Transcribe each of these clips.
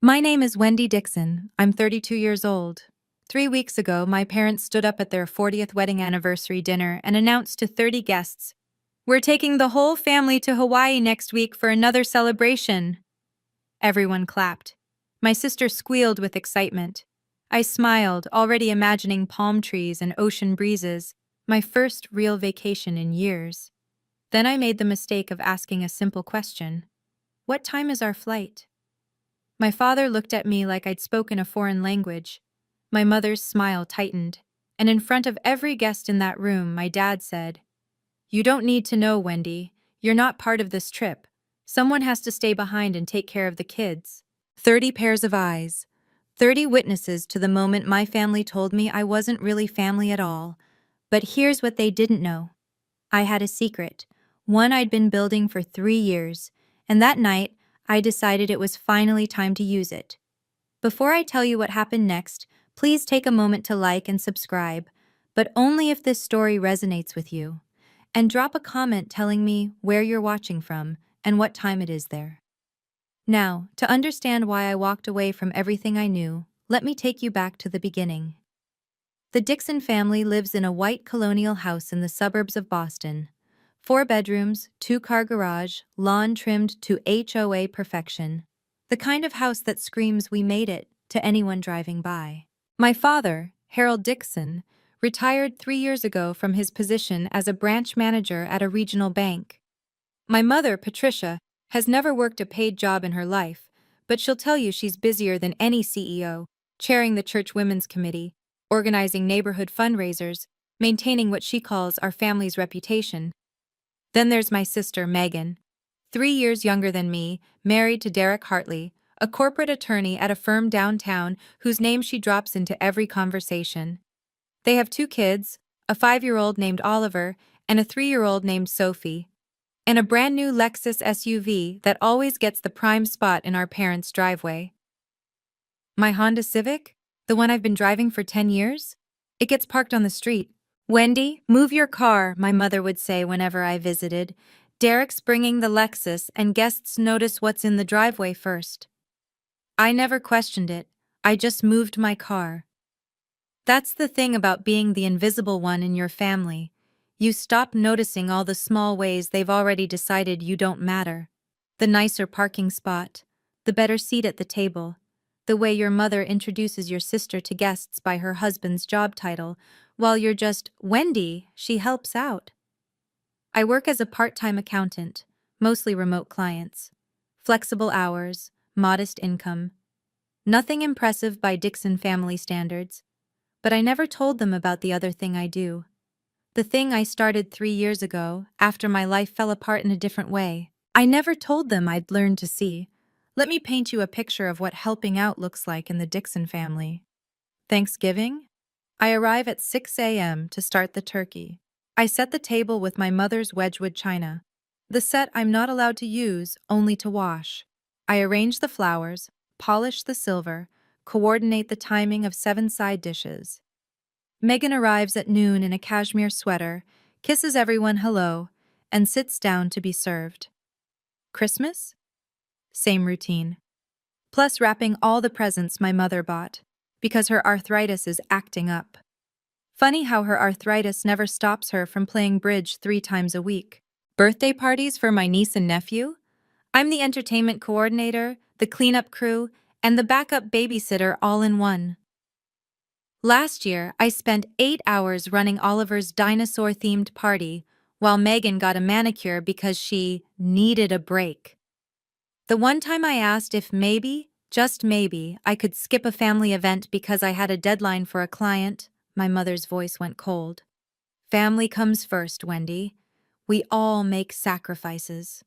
My name is Wendy Dixon. I'm 32 years old. 3 weeks ago, my parents stood up at their 40th wedding anniversary dinner and announced to 30 guests, "We're taking the whole family to Hawaii next week for another celebration." Everyone clapped. My sister squealed with excitement. I smiled, already imagining palm trees and ocean breezes, my first real vacation in years. Then I made the mistake of asking a simple question. What time is our flight? My father looked at me like I'd spoken a foreign language. My mother's smile tightened, and in front of every guest in that room, my dad said, "You don't need to know, Wendy. You're not part of this trip. Someone has to stay behind and take care of the kids." 30 pairs of eyes. 30 witnesses to the moment my family told me I wasn't really family at all. But here's what they didn't know. I had a secret, one I'd been building for 3 years, and that night, I decided it was finally time to use it. Before I tell you what happened next, please take a moment to like and subscribe, but only if this story resonates with you. And drop a comment telling me where you're watching from and what time it is there. Now, to understand why I walked away from everything I knew, let me take you back to the beginning. The Dixon family lives in a white colonial house in the suburbs of Boston. 4 bedrooms, 2-car garage, lawn trimmed to HOA perfection. The kind of house that screams "we made it" to anyone driving by. My father, Harold Dixon, retired 3 years ago from his position as a branch manager at a regional bank. My mother, Patricia, has never worked a paid job in her life, but she'll tell you she's busier than any CEO, chairing the church women's committee, organizing neighborhood fundraisers, maintaining what she calls our family's reputation. Then there's my sister, Megan, 3 years younger than me, married to Derek Hartley, a corporate attorney at a firm downtown whose name she drops into every conversation. They have 2 kids, a 5-year-old named Oliver and a 3-year-old named Sophie, and a brand new Lexus SUV that always gets the prime spot in our parents' driveway. My Honda Civic, the one I've been driving for 10 years, it gets parked on the street. "Wendy, move your car," my mother would say whenever I visited. "Derek's bringing the Lexus and guests notice what's in the driveway first." I never questioned it. I just moved my car. That's the thing about being the invisible one in your family. You stop noticing all the small ways they've already decided you don't matter. The nicer parking spot, the better seat at the table, the way your mother introduces your sister to guests by her husband's job title, while you're just Wendy, she helps out. I work as a part-time accountant, mostly remote clients. Flexible hours, modest income. Nothing impressive by Dixon family standards. But I never told them about the other thing I do. The thing I started 3 years ago, after my life fell apart in a different way. I never told them I'd learned to see. Let me paint you a picture of what helping out looks like in the Dixon family. Thanksgiving? I arrive at 6 a.m. to start the turkey. I set the table with my mother's Wedgwood china, the set I'm not allowed to use, only to wash. I arrange the flowers, polish the silver, coordinate the timing of 7 side dishes. Megan arrives at noon in a cashmere sweater, kisses everyone hello, and sits down to be served. Christmas? Same routine. Plus wrapping all the presents my mother bought, because her arthritis is acting up. Funny how her arthritis never stops her from playing bridge 3 times a week. Birthday parties for my niece and nephew? I'm the entertainment coordinator, the cleanup crew, and the backup babysitter all in one. Last year, I spent 8 hours running Oliver's dinosaur-themed party, while Megan got a manicure because she needed a break. The one time I asked if maybe, just maybe, I could skip a family event because I had a deadline for a client, my mother's voice went cold. Family comes first, Wendy. We all make sacrifices.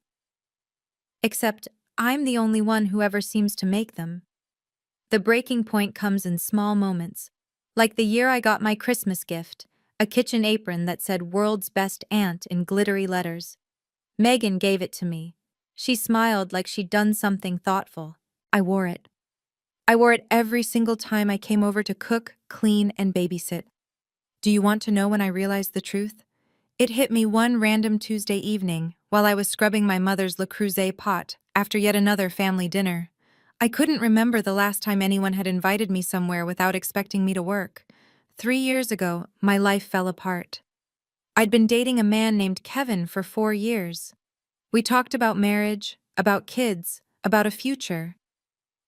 Except I'm the only one who ever seems to make them. The breaking point comes in small moments, like the year I got my Christmas gift, a kitchen apron that said "World's Best Aunt" in glittery letters. Megan gave it to me. She smiled like she'd done something thoughtful. I wore it. I wore it every single time I came over to cook, clean, and babysit. Do you want to know when I realized the truth? It hit me one random Tuesday evening while I was scrubbing my mother's Le Creuset pot after yet another family dinner. I couldn't remember the last time anyone had invited me somewhere without expecting me to work. 3 years ago, my life fell apart. I'd been dating a man named Kevin for 4 years. We talked about marriage, about kids, about a future.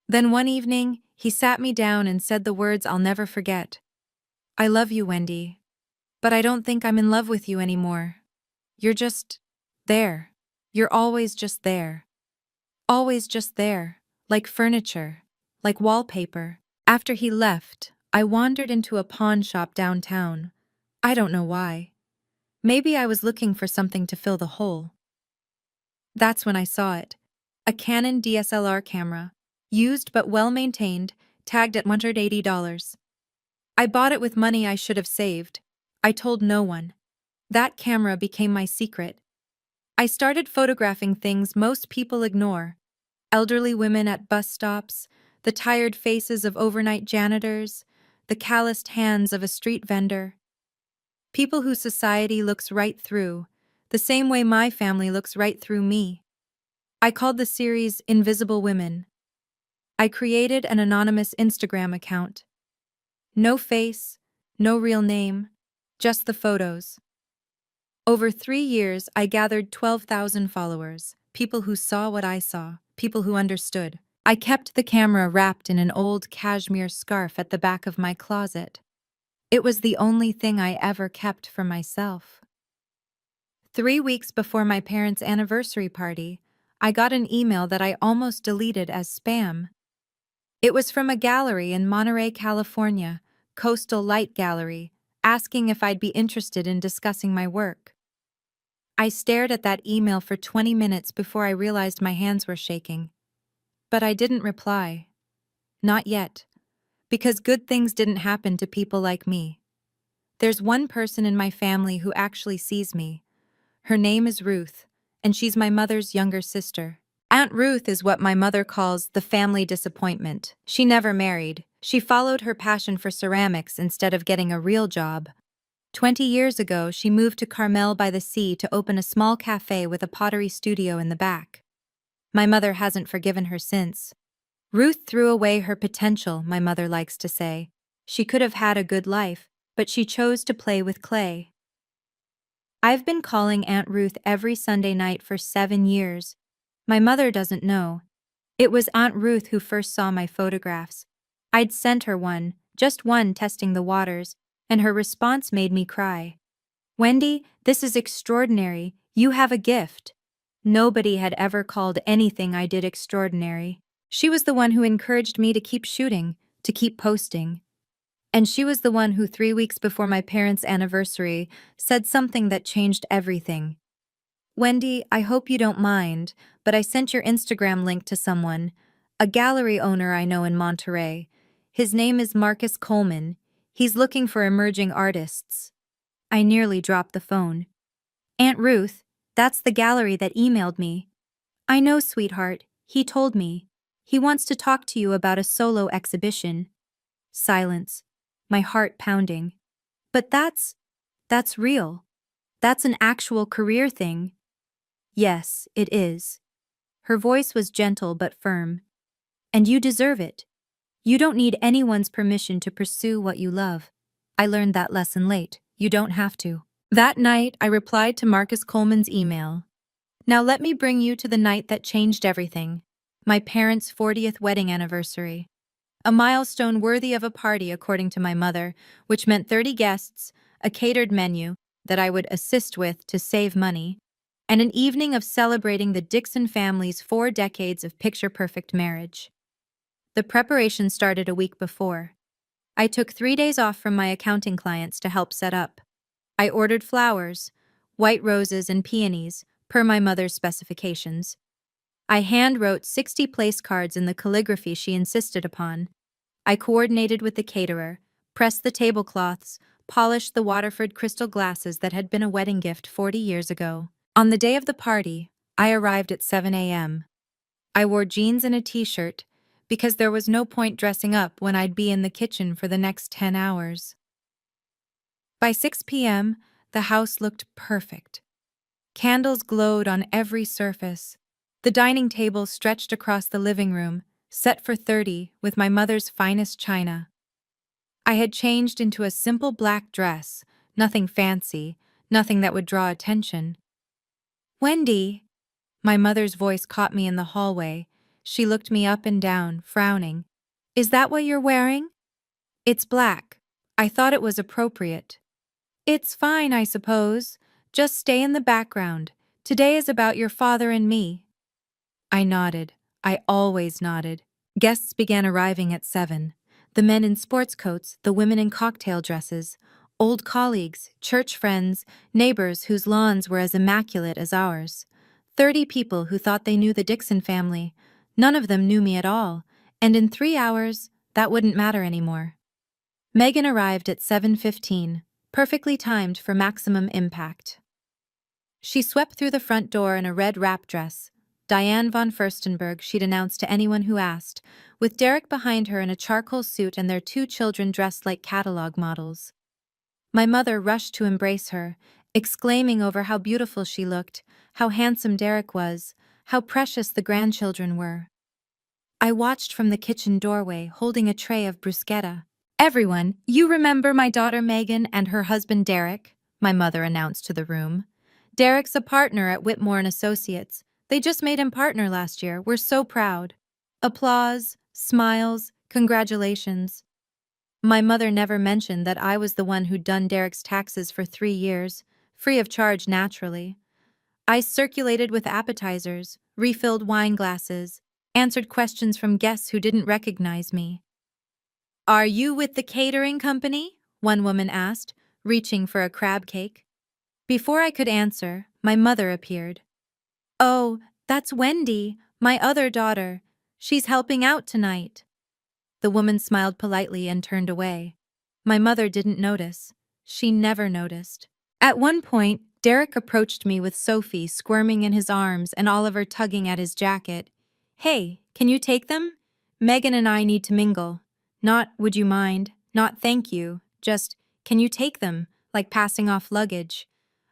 Then one evening, he sat me down and said the words I'll never forget. I love you, Wendy, but I don't think I'm in love with you anymore. You're just there. You're always just there. Always just there, like furniture, like wallpaper. After he left, I wandered into a pawn shop downtown. I don't know why. Maybe I was looking for something to fill the hole. That's when I saw it. A Canon DSLR camera, used but well maintained, tagged at $180. I bought it with money I should have saved. I told no one. That camera became my secret. I started photographing things most people ignore: elderly women at bus stops, the tired faces of overnight janitors, the calloused hands of a street vendor. People who society looks right through, the same way my family looks right through me. I called the series Invisible Women. I created an anonymous Instagram account. No face, no real name, just the photos. Over 3 years, I gathered 12,000 followers, people who saw what I saw, people who understood. I kept the camera wrapped in an old cashmere scarf at the back of my closet. It was the only thing I ever kept for myself. 3 weeks before my parents' anniversary party, I got an email that I almost deleted as spam. It was from a gallery in Monterey, California, Coastal Light Gallery, asking if I'd be interested in discussing my work. I stared at that email for 20 minutes before I realized my hands were shaking. But I didn't reply. Not yet. Because good things didn't happen to people like me. There's one person in my family who actually sees me. Her name is Ruth, and she's my mother's younger sister. Aunt Ruth is what my mother calls the family disappointment. She never married. She followed her passion for ceramics instead of getting a real job. 20 years ago, she moved to Carmel by the Sea to open a small cafe with a pottery studio in the back. My mother hasn't forgiven her since. Ruth threw away her potential, my mother likes to say. She could have had a good life, but she chose to play with clay. I've been calling Aunt Ruth every Sunday night for 7 years. My mother doesn't know. It was Aunt Ruth who first saw my photographs. I'd sent her one, just one, testing the waters, and her response made me cry. Wendy, this is extraordinary. You have a gift. Nobody had ever called anything I did extraordinary. She was the one who encouraged me to keep shooting, to keep posting. And she was the one who 3 weeks before my parents' anniversary said something that changed everything. Wendy, I hope you don't mind, but I sent your Instagram link to someone, a gallery owner I know in Monterey. His name is Marcus Coleman. He's looking for emerging artists. I nearly dropped the phone. Aunt Ruth, that's the gallery that emailed me. I know, sweetheart, he told me. He wants to talk to you about a solo exhibition. Silence, my heart pounding. But that's real. That's an actual career thing. Yes, it is. Her voice was gentle but firm. And you deserve it. You don't need anyone's permission to pursue what you love. I learned that lesson late. You don't have to. That night, I replied to Marcus Coleman's email. Now let me bring you to the night that changed everything. My parents' 40th wedding anniversary. A milestone worthy of a party, according to my mother, which meant 30 guests, a catered menu that I would assist with to save money, and an evening of celebrating the Dixon family's 4 decades of picture-perfect marriage. The preparation started a week before. I took 3 days off from my accounting clients to help set up. I ordered flowers, white roses and peonies, per my mother's specifications. I hand-wrote 60 place cards in the calligraphy she insisted upon. I coordinated with the caterer, pressed the tablecloths, polished the Waterford crystal glasses that had been a wedding gift 40 years ago. On the day of the party, I arrived at 7 a.m. I wore jeans and a t-shirt because there was no point dressing up when I'd be in the kitchen for the next 10 hours. By 6 p.m., the house looked perfect. Candles glowed on every surface. The dining table stretched across the living room, set for 30 with my mother's finest china. I had changed into a simple black dress, nothing fancy, nothing that would draw attention. Wendy! My mother's voice caught me in the hallway. She looked me up and down, frowning. Is that what you're wearing? It's black. I thought it was appropriate. It's fine, I suppose. Just stay in the background. Today is about your father and me. I nodded. I always nodded. Guests began arriving at 7. The men in sports coats, the women in cocktail dresses, old colleagues, church friends, neighbors whose lawns were as immaculate as ours. 30 people who thought they knew the Dixon family. None of them knew me at all, and in 3 hours, that wouldn't matter anymore. Megan arrived at 7:15, perfectly timed for maximum impact. She swept through the front door in a red wrap dress. Diane von Furstenberg, she'd announced to anyone who asked, with Derek behind her in a charcoal suit and their 2 children dressed like catalog models. My mother rushed to embrace her, exclaiming over how beautiful she looked, how handsome Derek was, how precious the grandchildren were. I watched from the kitchen doorway, holding a tray of bruschetta. Everyone, you remember my daughter Megan and her husband Derek? My mother announced to the room. Derek's a partner at Whitmore & Associates. They just made him partner last year. We're so proud. Applause, smiles, congratulations. My mother never mentioned that I was the one who'd done Derek's taxes for 3 years, free of charge naturally. I circulated with appetizers, refilled wine glasses, answered questions from guests who didn't recognize me. Are you with the catering company? One woman asked, reaching for a crab cake. Before I could answer, my mother appeared. Oh, that's Wendy, my other daughter. She's helping out tonight. The woman smiled politely and turned away. My mother didn't notice. She never noticed. At one point, Derek approached me with Sophie squirming in his arms and Oliver tugging at his jacket. Hey, can you take them? Megan and I need to mingle. Not, would you mind? Not, thank you. Just, can you take them? Like passing off luggage.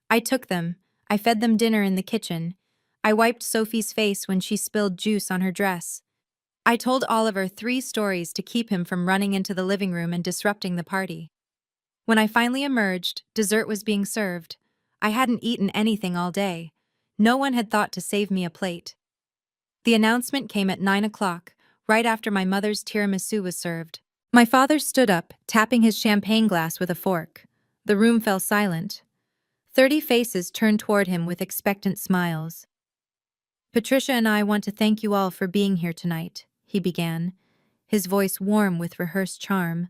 I took them. I fed them dinner in the kitchen. I wiped Sophie's face when she spilled juice on her dress. I told Oliver 3 stories to keep him from running into the living room and disrupting the party. When I finally emerged, dessert was being served. I hadn't eaten anything all day. No one had thought to save me a plate. The announcement came at 9 o'clock, right after my mother's tiramisu was served. My father stood up, tapping his champagne glass with a fork. The room fell silent. 30 faces turned toward him with expectant smiles. Patricia and I want to thank you all for being here tonight, he began, his voice warm with rehearsed charm.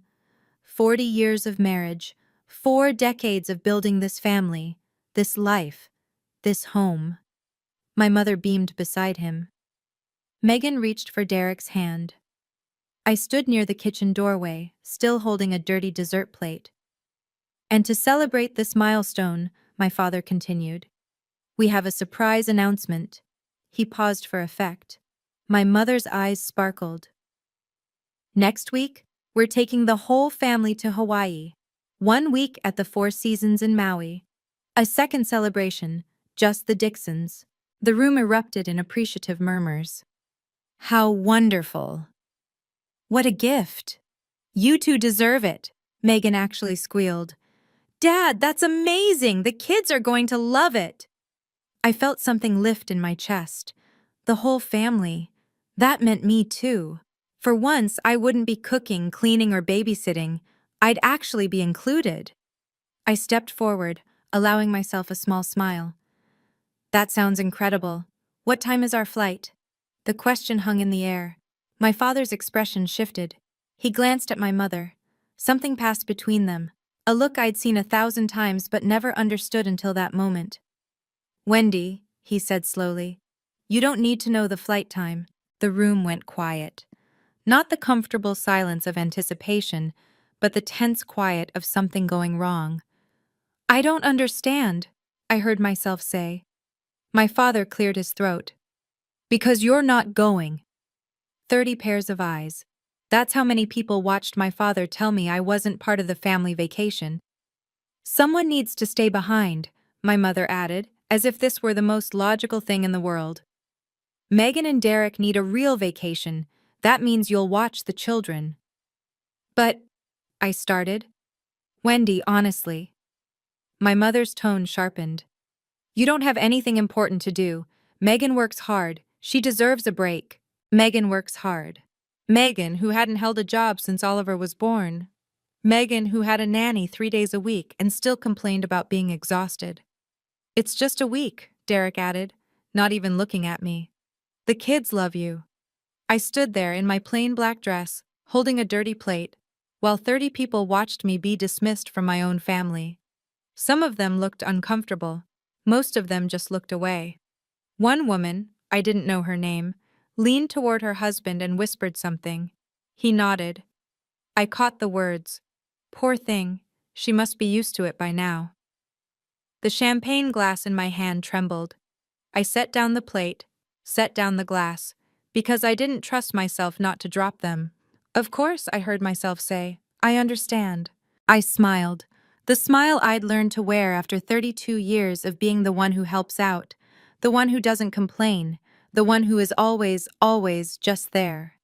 40 years of marriage, 4 decades of building this family, this life, this home. My mother beamed beside him. Megan reached for Derek's hand. I stood near the kitchen doorway, still holding a dirty dessert plate. And to celebrate this milestone, my father continued, we have a surprise announcement. He paused for effect. My mother's eyes sparkled. Next week, we're taking the whole family to Hawaii. 1 week at the Four Seasons in Maui. A second celebration, just the Dixons. The room erupted in appreciative murmurs. How wonderful! What a gift! You two deserve it, Megan actually squealed. Dad, that's amazing! The kids are going to love it! I felt something lift in my chest. The whole family. That meant me too. For once, I wouldn't be cooking, cleaning, or babysitting. I'd actually be included. I stepped forward, allowing myself a small smile. That sounds incredible. What time is our flight? The question hung in the air. My father's expression shifted. He glanced at my mother. Something passed between them. A look I'd seen 1,000 times but never understood until that moment. Wendy, he said slowly, you don't need to know the flight time. The room went quiet. Not the comfortable silence of anticipation, but the tense quiet of something going wrong. I don't understand, I heard myself say. My father cleared his throat. Because you're not going. 30 pairs of eyes. That's how many people watched my father tell me I wasn't part of the family vacation. Someone needs to stay behind, my mother added, as if this were the most logical thing in the world. Megan and Derek need a real vacation. That means you'll watch the children. But, I started. Wendy, honestly. My mother's tone sharpened. You don't have anything important to do. Megan works hard. She deserves a break. Megan works hard. Megan, who hadn't held a job since Oliver was born. Megan, who had a nanny 3 days a week and still complained about being exhausted. It's just a week, Derek added, not even looking at me. The kids love you. I stood there in my plain black dress, holding a dirty plate, while 30 people watched me be dismissed from my own family. Some of them looked uncomfortable. Most of them just looked away. One woman, I didn't know her name, leaned toward her husband and whispered something. He nodded. I caught the words. Poor thing, she must be used to it by now. The champagne glass in my hand trembled. I set down the plate, set down the glass, because I didn't trust myself not to drop them. Of course, I heard myself say, I understand. I smiled, the smile I'd learned to wear after 32 years of being the one who helps out, the one who doesn't complain, the one who is always, always just there.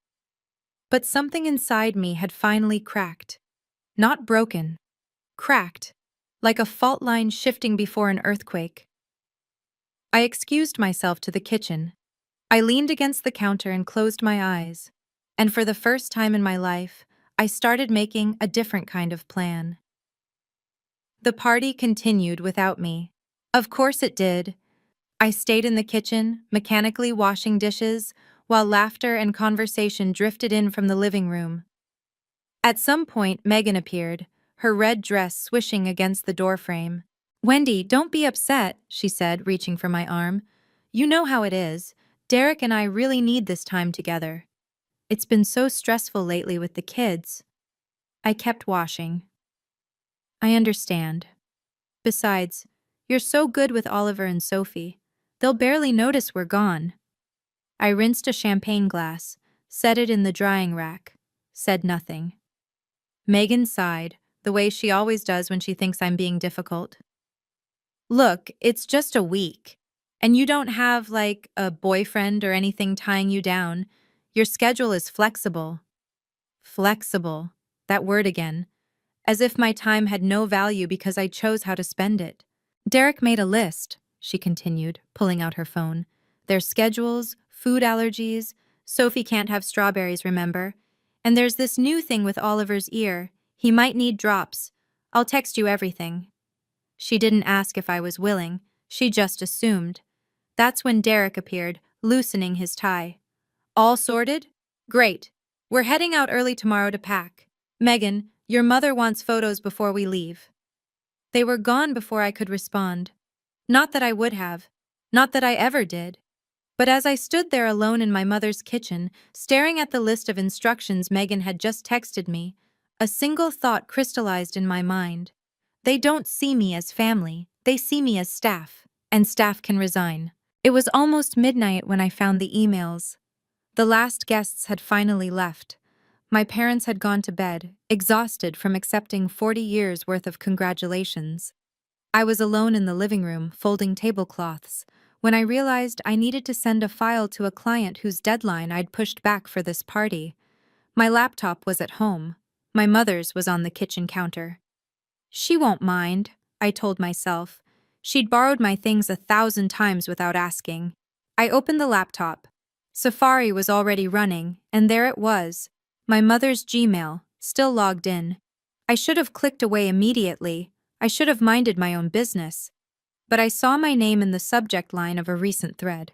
But something inside me had finally cracked. Not broken. Cracked. Like a fault line shifting before an earthquake. I excused myself to the kitchen. I leaned against the counter and closed my eyes. And for the first time in my life, I started making a different kind of plan. The party continued without me. Of course it did. I stayed in the kitchen, mechanically washing dishes, while laughter and conversation drifted in from the living room. At some point, Megan appeared, her red dress swishing against the doorframe. Wendy, don't be upset, she said, reaching for my arm. You know how it is. Derek and I really need this time together. It's been so stressful lately with the kids. I kept washing. I understand. Besides, you're so good with Oliver and Sophie. They'll barely notice we're gone. I rinsed a champagne glass, set it in the drying rack, said nothing. Megan sighed, the way she always does when she thinks I'm being difficult. Look, it's just a week. And you don't have, like, a boyfriend or anything tying you down. Your schedule is flexible. Flexible. That word again. As if my time had no value because I chose how to spend it. Derek made a list, she continued, pulling out her phone. Their schedules, food allergies. Sophie can't have strawberries, remember? And there's this new thing with Oliver's ear. He might need drops. I'll text you everything. She didn't ask if I was willing. She just assumed. That's when Derek appeared, loosening his tie. All sorted? Great. We're heading out early tomorrow to pack. Megan, your mother wants photos before we leave. They were gone before I could respond. Not that I would have. Not that I ever did. But as I stood there alone in my mother's kitchen, staring at the list of instructions Megan had just texted me, a single thought crystallized in my mind. They don't see me as family, they see me as staff, and staff can resign. It was almost midnight when I found the emails. The last guests had finally left. My parents had gone to bed, exhausted from accepting 40 years' worth of congratulations. I was alone in the living room, folding tablecloths, when I realized I needed to send a file to a client whose deadline I'd pushed back for this party. My laptop was at home. My mother's was on the kitchen counter. She won't mind, I told myself. She'd borrowed my things 1,000 times without asking. I opened the laptop. Safari was already running, and there it was, my mother's Gmail, still logged in. I should have clicked away immediately. I should have minded my own business. But I saw my name in the subject line of a recent thread.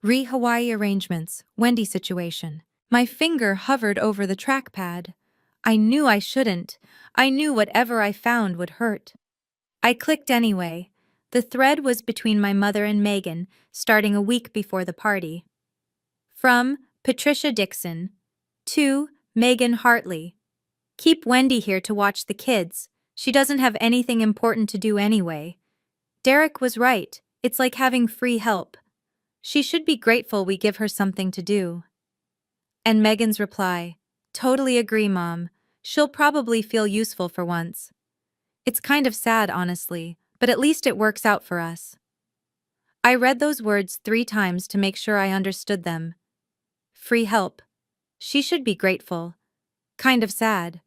Hawaii arrangements, Wendy situation. My finger hovered over the trackpad. I knew I shouldn't. I knew whatever I found would hurt. I clicked anyway. The thread was between my mother and Megan, starting a week before the party. From Patricia Dixon. To Megan Hartley. Keep Wendy here to watch the kids. She doesn't have anything important to do anyway. Derek was right. It's like having free help. She should be grateful we give her something to do. And Megan's reply. Totally agree, Mom. She'll probably feel useful for once. It's kind of sad, honestly, but at least it works out for us. I read those words 3 times to make sure I understood them. Free help. She should be grateful. Kind of sad.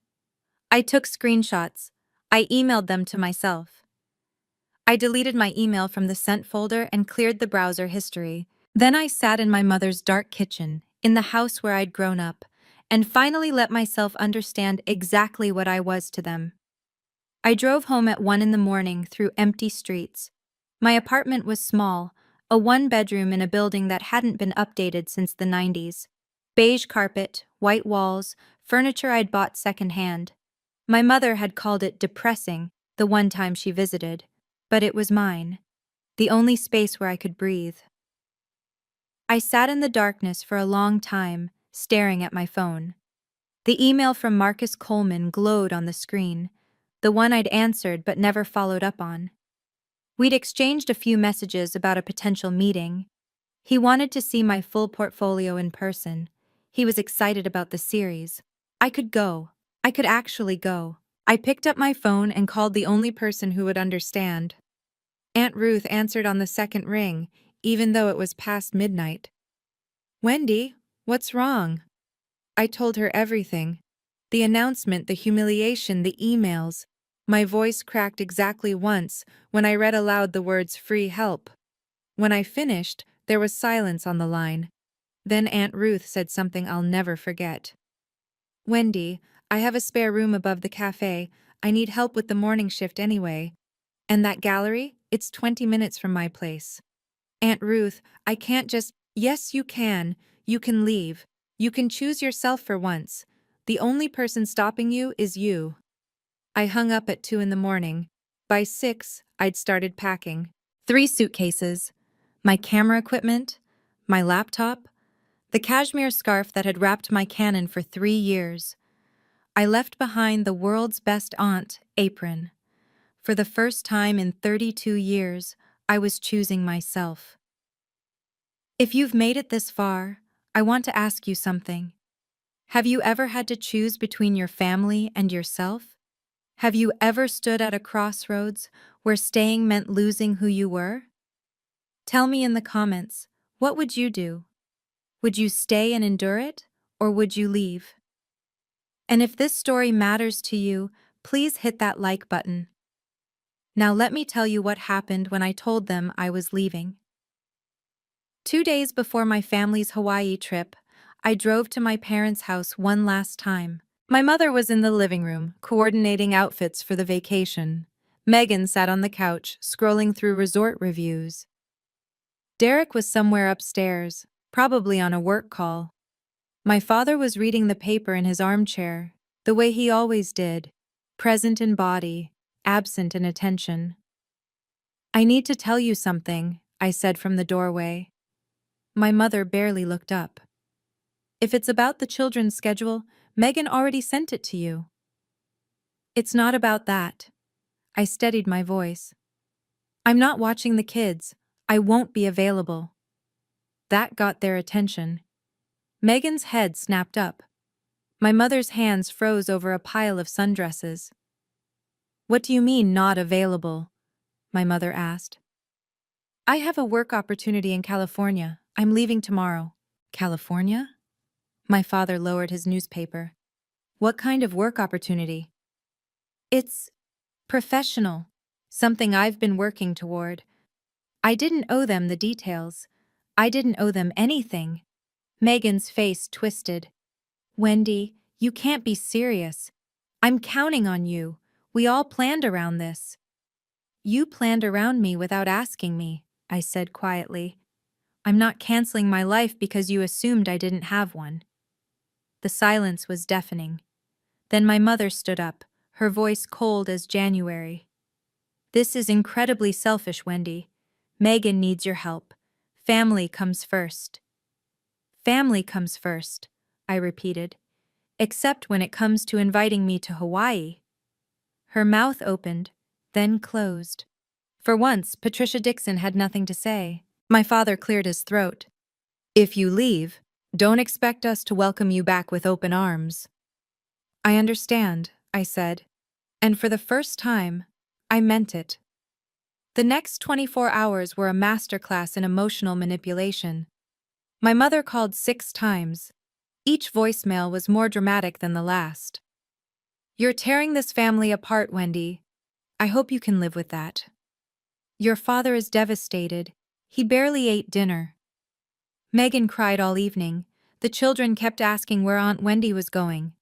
I took screenshots. I emailed them to myself. I deleted my email from the sent folder and cleared the browser history. Then I sat in my mother's dark kitchen, in the house where I'd grown up, and finally let myself understand exactly what I was to them. I drove home at 1 in the morning through empty streets. My apartment was small, a one-bedroom in a building that hadn't been updated since the 90s. Beige carpet, white walls, furniture I'd bought secondhand. My mother had called it depressing the one time she visited, but it was mine, the only space where I could breathe. I sat in the darkness for a long time, staring at my phone. The email from Marcus Coleman glowed on the screen, the one I'd answered but never followed up on. We'd exchanged a few messages about a potential meeting. He wanted to see my full portfolio in person. He was excited about the series. I could go. I could actually go. I picked up my phone and called the only person who would understand. Aunt Ruth answered on the second ring, even though it was past midnight. "Wendy, what's wrong?" I told her everything. The announcement, the humiliation, the emails. My voice cracked exactly once when I read aloud the words "free help." When I finished, there was silence on the line. Then Aunt Ruth said something I'll never forget. "Wendy, I have a spare room above the cafe. I need help with the morning shift anyway. And that gallery? It's 20 minutes from my place." "Aunt Ruth, I can't just—" "Yes, you can. You can leave. You can choose yourself for once. The only person stopping you is you." I hung up at 2 in the morning. By 6, I'd started packing. 3 suitcases. My camera equipment, my laptop, the cashmere scarf that had wrapped my Canon for 3 years. I left behind the world's best aunt apron. For the first time in 32 years, I was choosing myself. If you've made it this far, I want to ask you something. Have you ever had to choose between your family and yourself? Have you ever stood at a crossroads where staying meant losing who you were? Tell me in the comments, what would you do? Would you stay and endure it, or would you leave? And if this story matters to you, please hit that like button. Now let me tell you what happened when I told them I was leaving. 2 days before my family's Hawaii trip, I drove to my parents' house one last time. My mother was in the living room, coordinating outfits for the vacation. Megan sat on the couch, scrolling through resort reviews. Derek was somewhere upstairs, probably on a work call. My father was reading the paper in his armchair, the way he always did, present in body, absent in attention. "I need to tell you something," I said from the doorway. My mother barely looked up. "If it's about the children's schedule, Megan already sent it to you." "It's not about that." I steadied my voice. "I'm not watching the kids. I won't be available." That got their attention. Megan's head snapped up. My mother's hands froze over a pile of sundresses. "What do you mean, not available?" my mother asked. "I have a work opportunity in California. I'm leaving tomorrow." "California?" My father lowered his newspaper. "What kind of work opportunity?" "It's professional. Something I've been working toward." I didn't owe them the details. I didn't owe them anything. Megan's face twisted. "Wendy, you can't be serious. I'm counting on you. We all planned around this." "You planned around me without asking me," I said quietly. "I'm not canceling my life because you assumed I didn't have one." The silence was deafening. Then my mother stood up, her voice cold as January. "This is incredibly selfish, Wendy. Megan needs your help. Family comes first." "Family comes first," I repeated, "except when it comes to inviting me to Hawaii." Her mouth opened, then closed. For once, Patricia Dixon had nothing to say. My father cleared his throat. "If you leave, don't expect us to welcome you back with open arms." "I understand," I said. And for the first time, I meant it. The next 24 hours were a masterclass in emotional manipulation. My mother called 6 times. Each voicemail was more dramatic than the last. "You're tearing this family apart, Wendy. I hope you can live with that. Your father is devastated. He barely ate dinner." Megan cried all evening. The children kept asking where Aunt Wendy was going.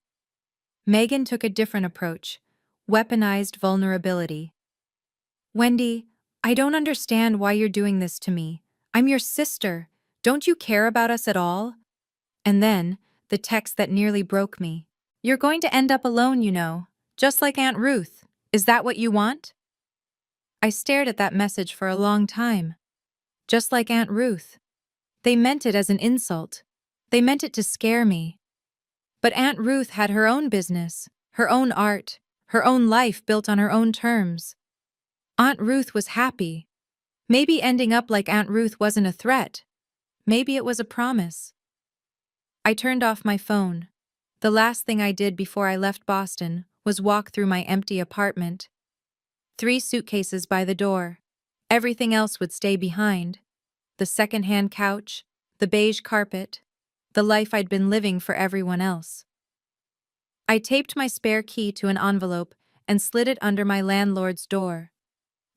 Megan took a different approach, weaponized vulnerability. "Wendy, I don't understand why you're doing this to me. I'm your sister. Don't you care about us at all?" And then, the text that nearly broke me. "You're going to end up alone, you know, just like Aunt Ruth. Is that what you want?" I stared at that message for a long time. Just like Aunt Ruth. They meant it as an insult. They meant it to scare me. But Aunt Ruth had her own business, her own art, her own life built on her own terms. Aunt Ruth was happy. Maybe ending up like Aunt Ruth wasn't a threat. Maybe it was a promise. I turned off my phone. The last thing I did before I left Boston was walk through my empty apartment. 3 suitcases by the door. Everything else would stay behind. The second-hand couch, the beige carpet, the life I'd been living for everyone else. I taped my spare key to an envelope and slid it under my landlord's door.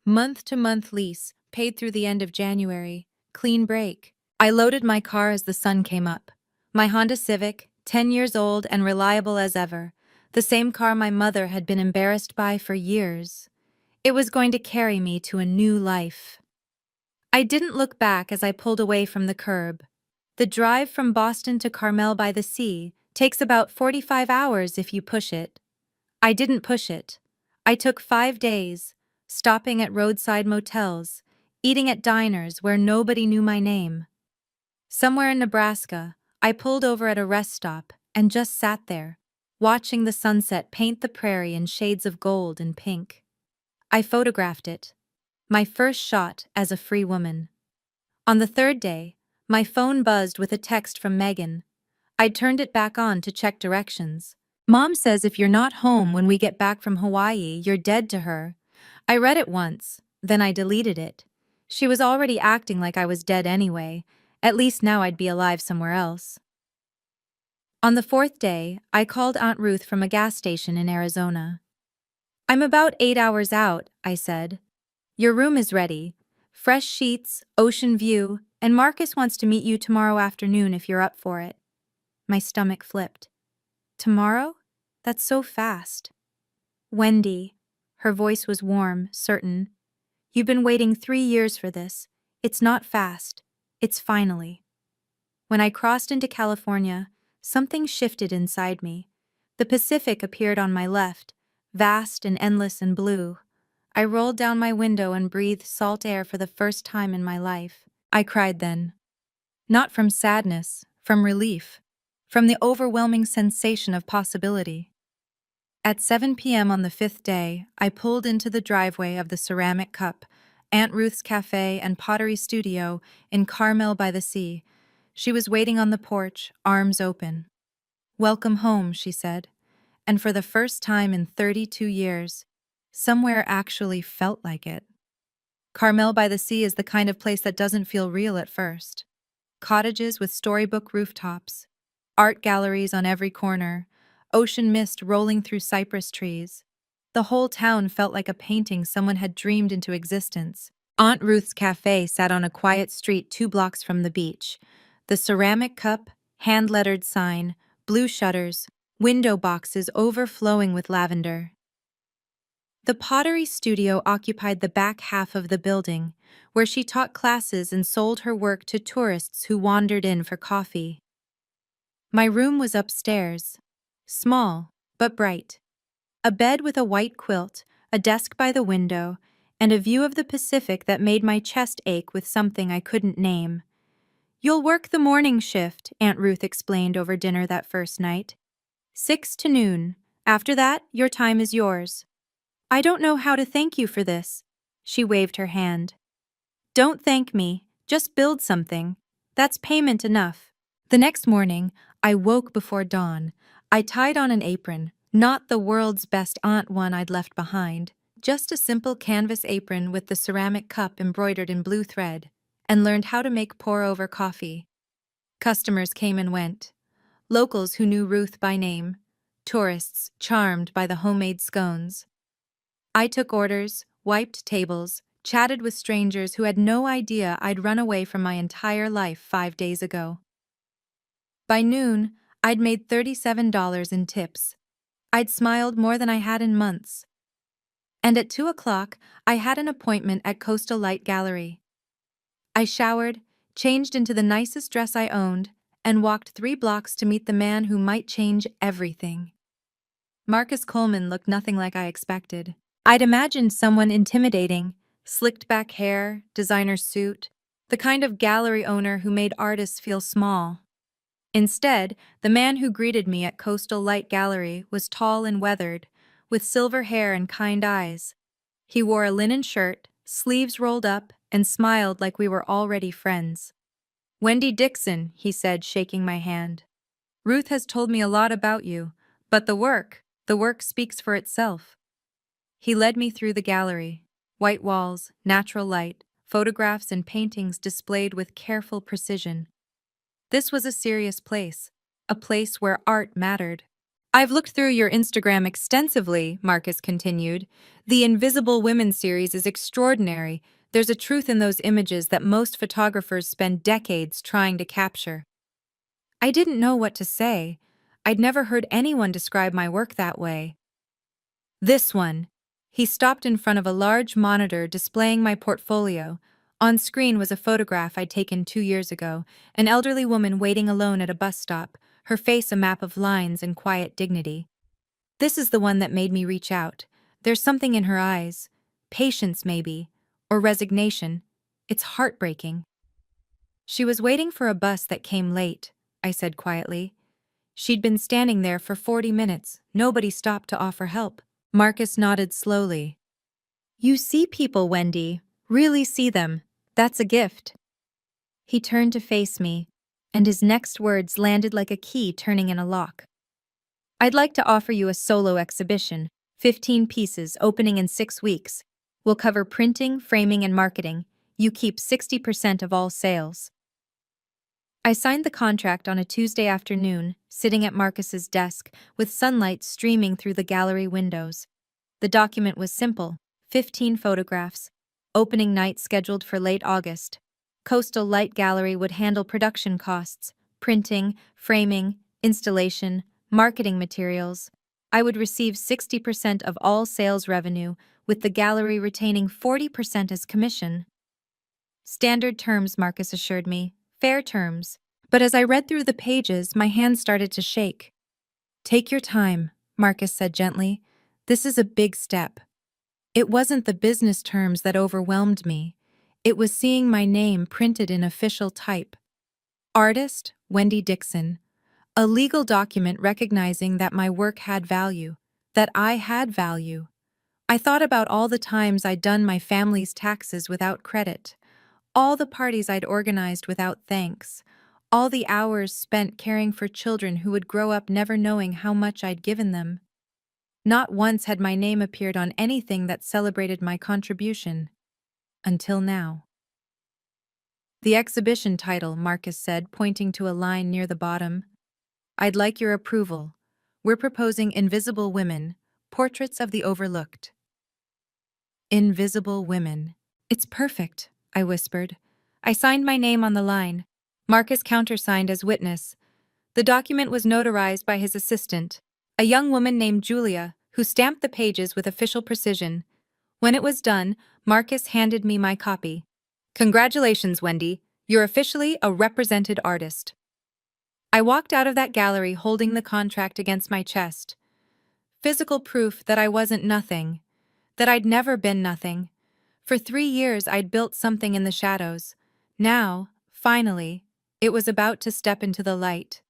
Month-to-month lease, paid through the end of January. Clean break. I loaded my car as the sun came up. My Honda Civic, 10 years old and reliable as ever. The same car my mother had been embarrassed by for years. It was going to carry me to a new life. I didn't look back as I pulled away from the curb. The drive from Boston to Carmel by the Sea takes about 45 hours if you push it. I didn't push it. I took 5 days, stopping at roadside motels, eating at diners where nobody knew my name. Somewhere in Nebraska, I pulled over at a rest stop and just sat there, watching the sunset paint the prairie in shades of gold and pink. I photographed it. My first shot as a free woman. On the 3rd day, my phone buzzed with a text from Megan. I turned it back on to check directions. "Mom says if you're not home when we get back from Hawaii, you're dead to her." I read it once, then I deleted it. She was already acting like I was dead anyway. At least now I'd be alive somewhere else. On the 4th day, I called Aunt Ruth from a gas station in Arizona. "I'm about 8 hours out," I said. "Your room is ready. Fresh sheets, ocean view, and Marcus wants to meet you tomorrow afternoon if you're up for it." My stomach flipped. "Tomorrow? That's so fast." "Wendy." Her voice was warm, certain. "You've been waiting 3 years for this. It's not fast. It's finally." When I crossed into California, something shifted inside me. The Pacific appeared on my left, vast and endless and blue. I rolled down my window and breathed salt air for the first time in my life. I cried then. Not from sadness, from relief, from the overwhelming sensation of possibility. At 7 p.m. on the 5th day, I pulled into the driveway of the Ceramic Cup, Aunt Ruth's Cafe and Pottery Studio in Carmel by the Sea. She was waiting on the porch, arms open. "Welcome home," she said, and for the first time in 32 years, somewhere actually felt like it. Carmel by the Sea is the kind of place that doesn't feel real at first. Cottages with storybook rooftops, art galleries on every corner, ocean mist rolling through cypress trees. The whole town felt like a painting someone had dreamed into existence. Aunt Ruth's Cafe sat on a quiet street 2 blocks from the beach. The Ceramic Cup, hand-lettered sign, blue shutters, window boxes overflowing with lavender. The pottery studio occupied the back half of the building, where she taught classes and sold her work to tourists who wandered in for coffee. My room was upstairs, small but bright. A bed with a white quilt, a desk by the window, and a view of the Pacific that made my chest ache with something I couldn't name. "You'll work the morning shift," Aunt Ruth explained over dinner that first night. 6 to noon. After that, your time is yours. "I don't know how to thank you for this." She waved her hand. "Don't thank me, just build something. That's payment enough." The next morning, I woke before dawn. I tied on an apron, not the world's best aunt one I'd left behind, just a simple canvas apron with the Ceramic Cup embroidered in blue thread, and learned how to make pour-over coffee. Customers came and went. locals who knew Ruth by name, tourists charmed by the homemade scones. I took orders, wiped tables, chatted with strangers who had no idea I'd run away from my entire life 5 days ago. By noon, I'd made $37 in tips. I'd smiled more than I had in months. And at 2 o'clock, I had an appointment at Coastal Light Gallery. I showered, changed into the nicest dress I owned, and walked 3 blocks to meet the man who might change everything. Marcus Coleman looked nothing like I expected. I'd imagined someone intimidating, slicked back hair, designer suit, the kind of gallery owner who made artists feel small. Instead, the man who greeted me at Coastal Light Gallery was tall and weathered, with silver hair and kind eyes. He wore a linen shirt, sleeves rolled up, and smiled like we were already friends. "Wendy Dixon," he said, shaking my hand. "Ruth has told me a lot about you, but the work speaks for itself." He led me through the gallery. White walls, natural light, photographs and paintings displayed with careful precision. This was a serious place, a place where art mattered. "I've looked through your Instagram extensively," Marcus continued. "The Invisible Women series is extraordinary. There's a truth in those images that most photographers spend decades trying to capture." I didn't know what to say. I'd never heard anyone describe my work that way. "This one." He stopped in front of a large monitor displaying my portfolio. On screen was a photograph I'd taken 2 years ago, an elderly woman waiting alone at a bus stop, her face a map of lines and quiet dignity. "This is the one that made me reach out. There's something in her eyes. Patience, maybe. Or resignation. It's heartbreaking." "She was waiting for a bus that came late," I said quietly. "She'd been standing there for 40 minutes. Nobody stopped to offer help." Marcus nodded slowly. "You see people, Wendy. Really see them. That's a gift." He turned to face me, and his next words landed like a key turning in a lock. "I'd like to offer you a solo exhibition, 15 pieces, opening in 6 weeks. We'll cover printing, framing, and marketing. You keep 60% of all sales." I signed the contract on a Tuesday afternoon, sitting at Marcus's desk, with sunlight streaming through the gallery windows. The document was simple: 15 photographs. Opening night scheduled for late August. Coastal Light Gallery would handle production costs, printing, framing, installation, marketing materials. I would receive 60% of all sales revenue, with the gallery retaining 40% as commission. "Standard terms," Marcus assured me. "Fair terms." But as I read through the pages, my hands started to shake. "Take your time," Marcus said gently. "This is a big step." It wasn't the business terms that overwhelmed me. It was seeing my name printed in official type. Artist, Wendy Dixon. A legal document recognizing that my work had value, that I had value. I thought about all the times I'd done my family's taxes without credit, all the parties I'd organized without thanks, all the hours spent caring for children who would grow up never knowing how much I'd given them. Not once had my name appeared on anything that celebrated my contribution. Until now. "The exhibition title," Marcus said, pointing to a line near the bottom. "I'd like your approval. We're proposing Invisible Women, Portraits of the Overlooked." Invisible Women. "It's perfect," I whispered. I signed my name on the line. Marcus countersigned as witness. The document was notarized by his assistant, a young woman named Julia, who stamped the pages with official precision. When it was done, Marcus handed me my copy. "Congratulations, Wendy. You're officially a represented artist." I walked out of that gallery holding the contract against my chest. Physical proof that I wasn't nothing, that I'd never been nothing. For 3 years I'd built something in the shadows. Now, finally, it was about to step into the light.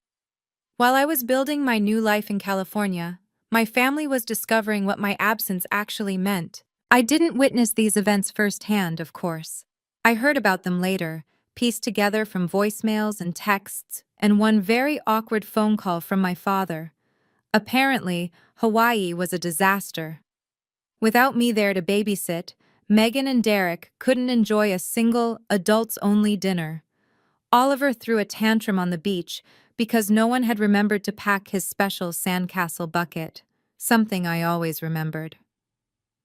While I was building my new life in California, my family was discovering what my absence actually meant. I didn't witness these events firsthand, of course. I heard about them later, pieced together from voicemails and texts, and one very awkward phone call from my father. Apparently, Hawaii was a disaster. Without me there to babysit, Megan and Derek couldn't enjoy a single, adults-only dinner. Oliver threw a tantrum on the beach, because no one had remembered to pack his special sandcastle bucket, something I always remembered.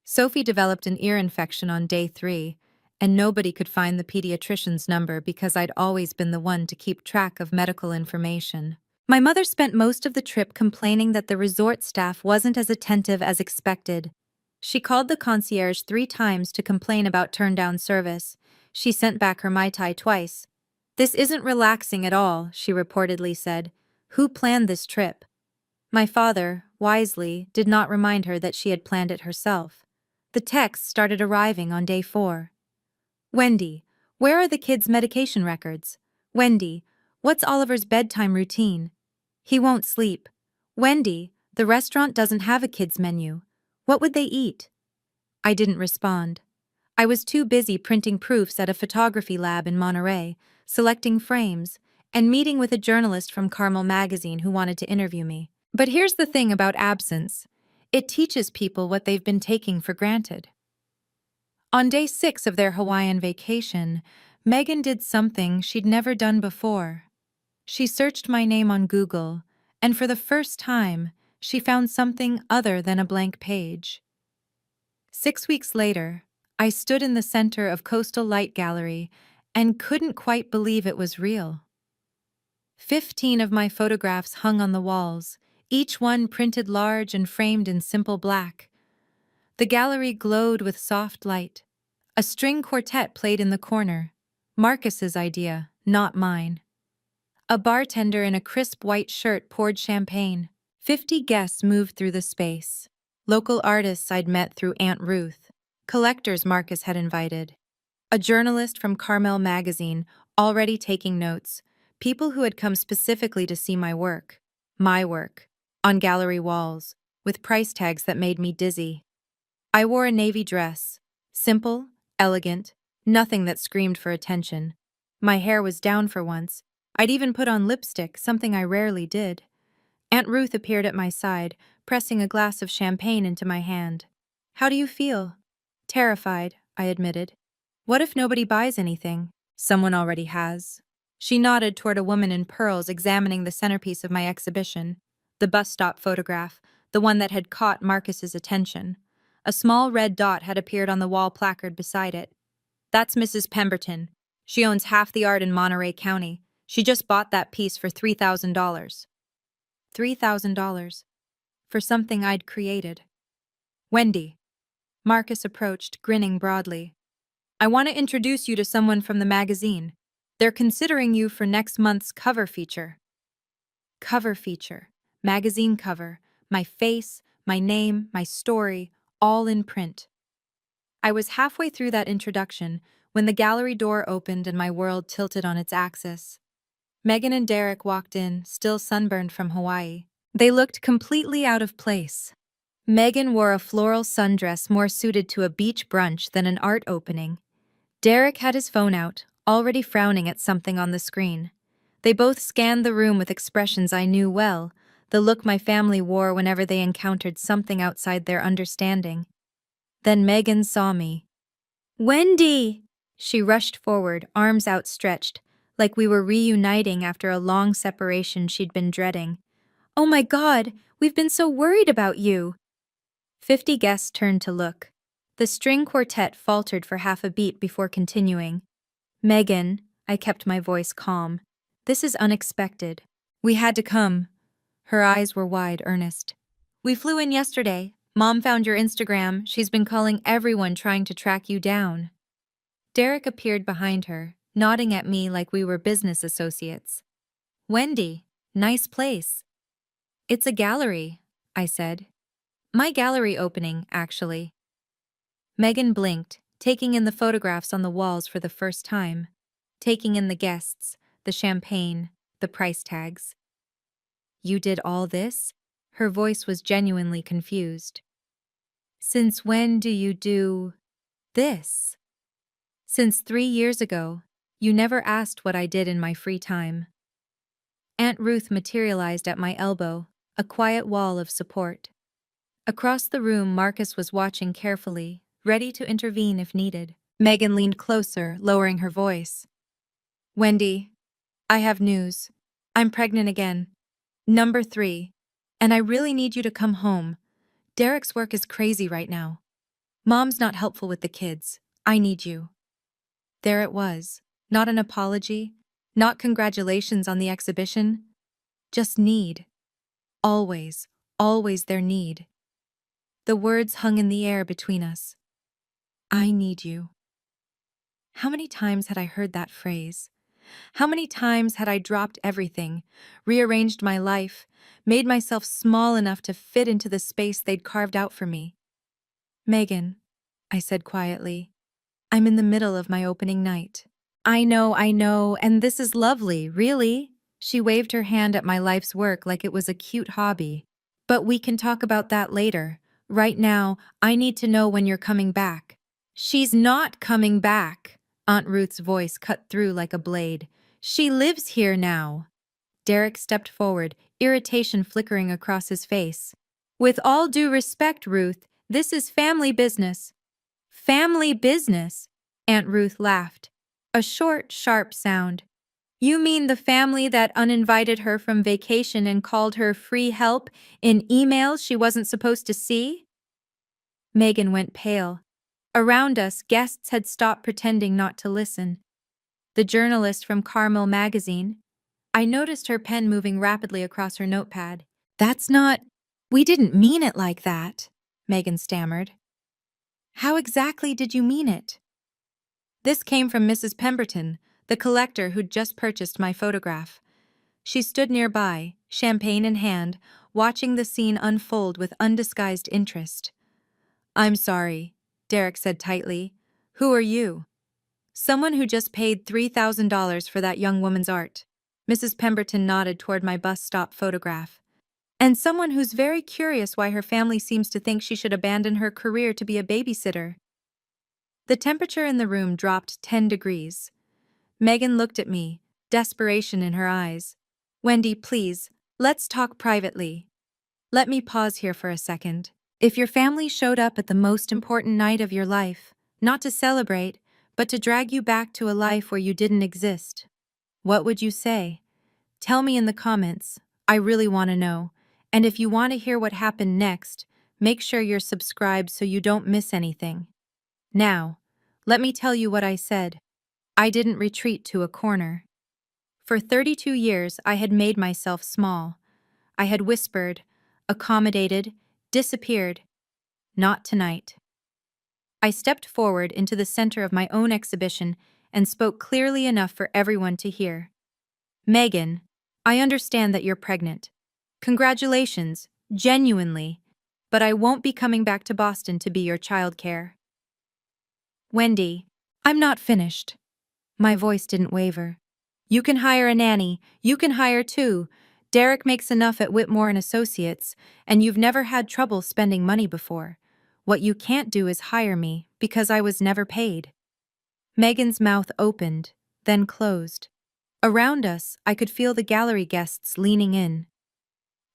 Sophie developed an ear infection on day 3, and nobody could find the pediatrician's number because I'd always been the one to keep track of medical information. My mother spent most of the trip complaining that the resort staff wasn't as attentive as expected. She called the concierge 3 times to complain about turned-down service. She sent back her Mai Tai twice. "This isn't relaxing at all," she reportedly said. "Who planned this trip?" My father, wisely, did not remind her that she had planned it herself. The texts started arriving on day 4. "Wendy, where are the kids' medication records? Wendy, what's Oliver's bedtime routine? He won't sleep. Wendy, the restaurant doesn't have a kids' menu. What would they eat?" I didn't respond. I was too busy printing proofs at a photography lab in Monterey, selecting frames, and meeting with a journalist from Carmel magazine who wanted to interview me. But here's the thing about absence. It teaches people what they've been taking for granted. On day 6 of their Hawaiian vacation, Megan did something she'd never done before. She searched my name on Google, and for the first time, she found something other than a blank page. 6 weeks later, I stood in the center of Coastal Light Gallery and couldn't quite believe it was real. 15 of my photographs hung on the walls, each one printed large and framed in simple black. The gallery glowed with soft light. A string quartet played in the corner. Marcus's idea, not mine. A bartender in a crisp white shirt poured champagne. 50 guests moved through the space. Local artists I'd met through Aunt Ruth. Collectors Marcus had invited. A journalist from Carmel magazine, already taking notes. People who had come specifically to see my work, on gallery walls, with price tags that made me dizzy. I wore a navy dress. Simple, elegant, nothing that screamed for attention. My hair was down for once. I'd even put on lipstick, something I rarely did. Aunt Ruth appeared at my side, pressing a glass of champagne into my hand. "How do you feel?" "Terrified," I admitted. "What if nobody buys anything?" "Someone already has." She nodded toward a woman in pearls examining the centerpiece of my exhibition, the bus stop photograph, the one that had caught Marcus's attention. A small red dot had appeared on the wall placard beside it. "That's Mrs. Pemberton. She owns half the art in Monterey County. She just bought that piece for $3,000. $3,000. For something I'd created. "Wendy." Marcus approached, grinning broadly. "I want to introduce you to someone from the magazine. They're considering you for next month's cover feature." Cover feature. Magazine cover. My face, my name, my story, all in print. I was halfway through that introduction when the gallery door opened and my world tilted on its axis. Megan and Derek walked in, still sunburned from Hawaii. They looked completely out of place. Megan wore a floral sundress more suited to a beach brunch than an art opening. Derek had his phone out, already frowning at something on the screen. They both scanned the room with expressions I knew well, the look my family wore whenever they encountered something outside their understanding. Then Megan saw me. "Wendy!" She rushed forward, arms outstretched, like we were reuniting after a long separation she'd been dreading. "Oh my God, we've been so worried about you!" 50 guests turned to look. The string quartet faltered for half a beat before continuing. "Megan," I kept my voice calm. "This is unexpected. We had to come." Her eyes were wide, earnest. "We flew in yesterday. Mom found your Instagram. She's been calling everyone trying to track you down." Derek appeared behind her, nodding at me like we were business associates. "Wendy, nice place." "It's a gallery," I said. "My gallery opening, actually." Megan blinked, taking in the photographs on the walls for the first time, taking in the guests, the champagne, the price tags. "You did all this?" Her voice was genuinely confused. "Since when do you do this?" "Since 3 years ago. You never asked what I did in my free time." Aunt Ruth materialized at my elbow, a quiet wall of support. Across the room, Marcus was watching carefully, ready to intervene if needed. Megan leaned closer, lowering her voice. "Wendy, I have news. I'm pregnant again. Number 3. And I really need you to come home. Derek's work is crazy right now. Mom's not helpful with the kids. I need you. There it was. Not an apology, not congratulations on the exhibition, just need. Always, always their need. The words hung in the air between us. I need you. How many times had I heard that phrase? How many times had I dropped everything, rearranged my life, made myself small enough to fit into the space they'd carved out for me? Megan, I said quietly, I'm in the middle of my opening night. I know, and this is lovely, really. She waved her hand at my life's work like it was a cute hobby. But we can talk about that later. Right now, I need to know when you're coming back. She's not coming back. Aunt Ruth's voice cut through like a blade. She lives here now. Derek stepped forward, irritation flickering across his face. With all due respect, Ruth, this is family business. Family business? Aunt Ruth laughed. A short, sharp sound. You mean the family that uninvited her from vacation and called her free help in emails she wasn't supposed to see? Megan went pale. Around us, guests had stopped pretending not to listen. The journalist from Carmel magazine. I noticed her pen moving rapidly across her notepad. That's not... We didn't mean it like that, Megan stammered. How exactly did you mean it? This came from Mrs. Pemberton, the collector who'd just purchased my photograph. She stood nearby, champagne in hand, watching the scene unfold with undisguised interest. I'm sorry, Derek said tightly. Who are you? Someone who just paid $3,000 for that young woman's art. Mrs. Pemberton nodded toward my bus stop photograph. And someone who's very curious why her family seems to think she should abandon her career to be a babysitter. The temperature in the room dropped 10 degrees. Megan looked at me, desperation in her eyes. Wendy, please, let's talk privately. Let me pause here for a second. If your family showed up at the most important night of your life, not to celebrate, but to drag you back to a life where you didn't exist, what would you say? Tell me in the comments. I really want to know. And if you want to hear what happened next, make sure you're subscribed so you don't miss anything. Now, let me tell you what I said. I didn't retreat to a corner. For 32 years, I had made myself small. I had whispered, accommodated, disappeared. Not tonight. I stepped forward into the center of my own exhibition and spoke clearly enough for everyone to hear. Megan, I understand that you're pregnant. Congratulations, genuinely. But I won't be coming back to Boston to be your childcare. Wendy, I'm not finished. My voice didn't waver. You can hire a nanny. You can hire two. Derek makes enough at Whitmore and Associates, and you've never had trouble spending money before. What you can't do is hire me, because I was never paid. Megan's mouth opened, then closed. Around us, I could feel the gallery guests leaning in.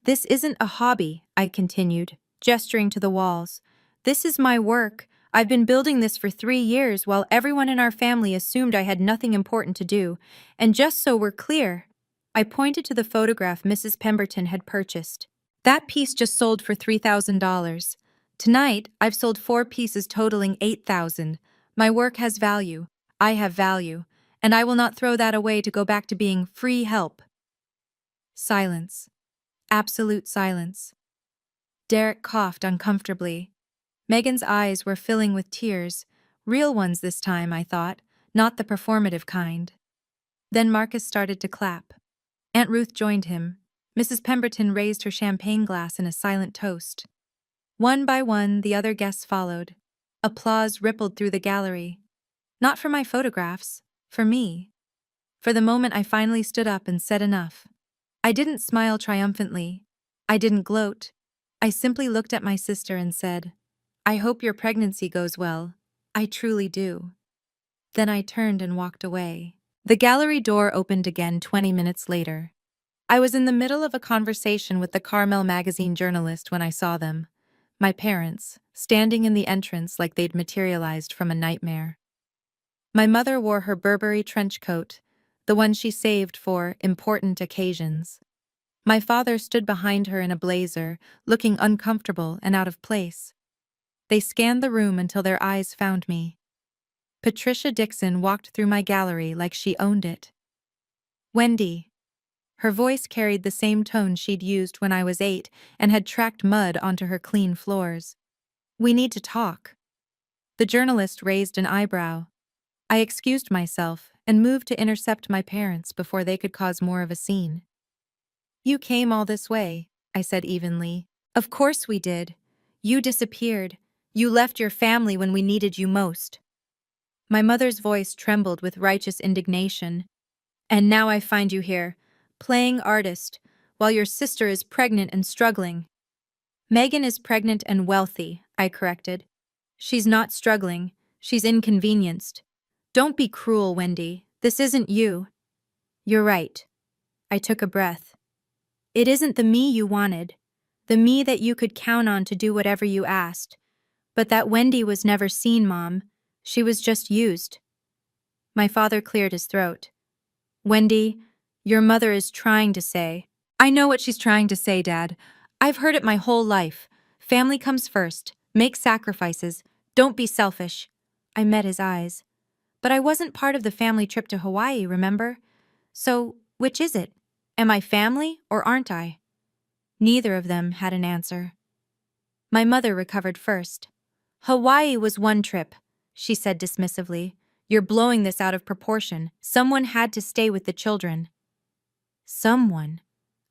This isn't a hobby, I continued, gesturing to the walls. This is my work. I've been building this for 3 years while everyone in our family assumed I had nothing important to do. And just so we're clear, I pointed to the photograph Mrs. Pemberton had purchased. That piece just sold for $3,000. Tonight, I've sold 4 pieces totaling $8,000. My work has value. I have value. And I will not throw that away to go back to being free help. Silence. Absolute silence. Derek coughed uncomfortably. Megan's eyes were filling with tears, real ones this time, I thought, not the performative kind. Then Marcus started to clap. Aunt Ruth joined him. Mrs. Pemberton raised her champagne glass in a silent toast. One by one, the other guests followed. Applause rippled through the gallery. Not for my photographs, for me. For the moment I finally stood up and said enough. I didn't smile triumphantly. I didn't gloat. I simply looked at my sister and said, I hope your pregnancy goes well. I truly do. Then I turned and walked away. The gallery door opened again 20 minutes later. I was in the middle of a conversation with the Carmel magazine journalist when I saw them. My parents, standing in the entrance like they'd materialized from a nightmare. My mother wore her Burberry trench coat, the one she saved for important occasions. My father stood behind her in a blazer, looking uncomfortable and out of place. They scanned the room until their eyes found me. Patricia Dixon walked through my gallery like she owned it. Wendy. Her voice carried the same tone she'd used when I was 8 and had tracked mud onto her clean floors. We need to talk. The journalist raised an eyebrow. I excused myself and moved to intercept my parents before they could cause more of a scene. You came all this way, I said evenly. Of course we did. You disappeared. You left your family when we needed you most. My mother's voice trembled with righteous indignation. And now I find you here, playing artist, while your sister is pregnant and struggling. Megan is pregnant and wealthy, I corrected. She's not struggling. She's inconvenienced. Don't be cruel, Wendy. This isn't you. You're right. I took a breath. It isn't the me you wanted, the me that you could count on to do whatever you asked. But that Wendy was never seen, Mom. She was just used. My father cleared his throat. Wendy, your mother is trying to say. I know what she's trying to say, Dad. I've heard it my whole life. Family comes first. Make sacrifices. Don't be selfish. I met his eyes. But I wasn't part of the family trip to Hawaii, remember? So, which is it? Am I family or aren't I? Neither of them had an answer. My mother recovered first. Hawaii was one trip, she said dismissively. You're blowing this out of proportion. Someone had to stay with the children. Someone,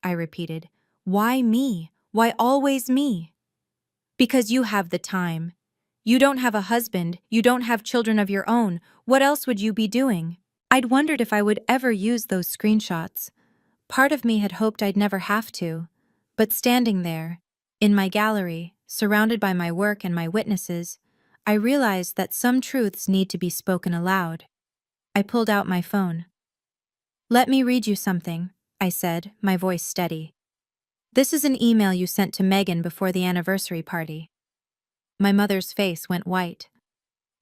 I repeated. Why me? Why always me? Because you have the time. You don't have a husband, you don't have children of your own. What else would you be doing? I'd wondered if I would ever use those screenshots. Part of me had hoped I'd never have to. But standing there, in my gallery, surrounded by my work and my witnesses, I realized that some truths need to be spoken aloud. I pulled out my phone. Let me read you something, I said, my voice steady. This is an email you sent to Megan before the anniversary party. My mother's face went white.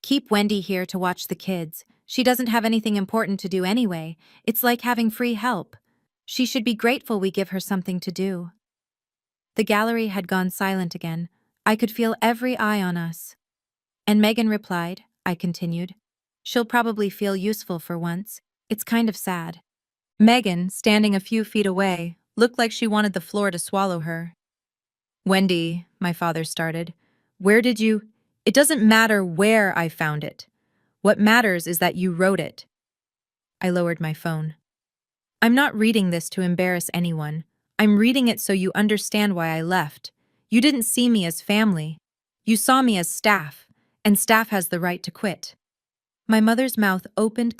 Keep Wendy here to watch the kids. She doesn't have anything important to do anyway. It's like having free help. She should be grateful we give her something to do. The gallery had gone silent again. I could feel every eye on us. And Megan replied, I continued. She'll probably feel useful for once. It's kind of sad. Megan, standing a few feet away, looked like she wanted the floor to swallow her. Wendy, my father started, where did you— It doesn't matter where I found it. What matters is that you wrote it. I lowered my phone. I'm not reading this to embarrass anyone. I'm reading it so you understand why I left. You didn't see me as family. You saw me as staff, and staff has the right to quit. My mother's mouth opened,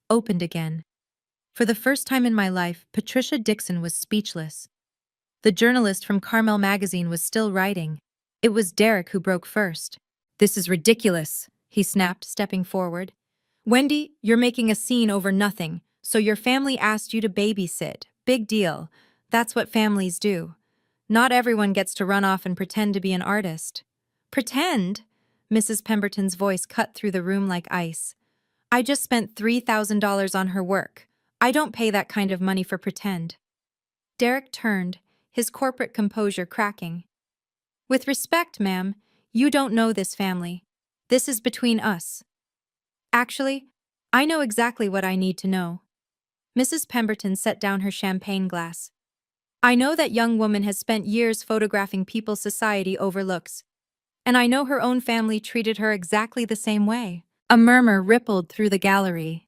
opened again. For the first time in my life, Patricia Dixon was speechless. The journalist from Carmel magazine was still writing. It was Derek who broke first. This is ridiculous, he snapped, stepping forward. Wendy, you're making a scene over nothing, so your family asked you to babysit. Big deal. That's what families do. Not everyone gets to run off and pretend to be an artist. Pretend? Mrs. Pemberton's voice cut through the room like ice. I just spent $3,000 on her work. I don't pay that kind of money for pretend. Derek turned, his corporate composure cracking. With respect, ma'am, you don't know this family. This is between us. Actually, I know exactly what I need to know. Mrs. Pemberton set down her champagne glass. I know that young woman has spent years photographing people society overlooks. And I know her own family treated her exactly the same way. A murmur rippled through the gallery.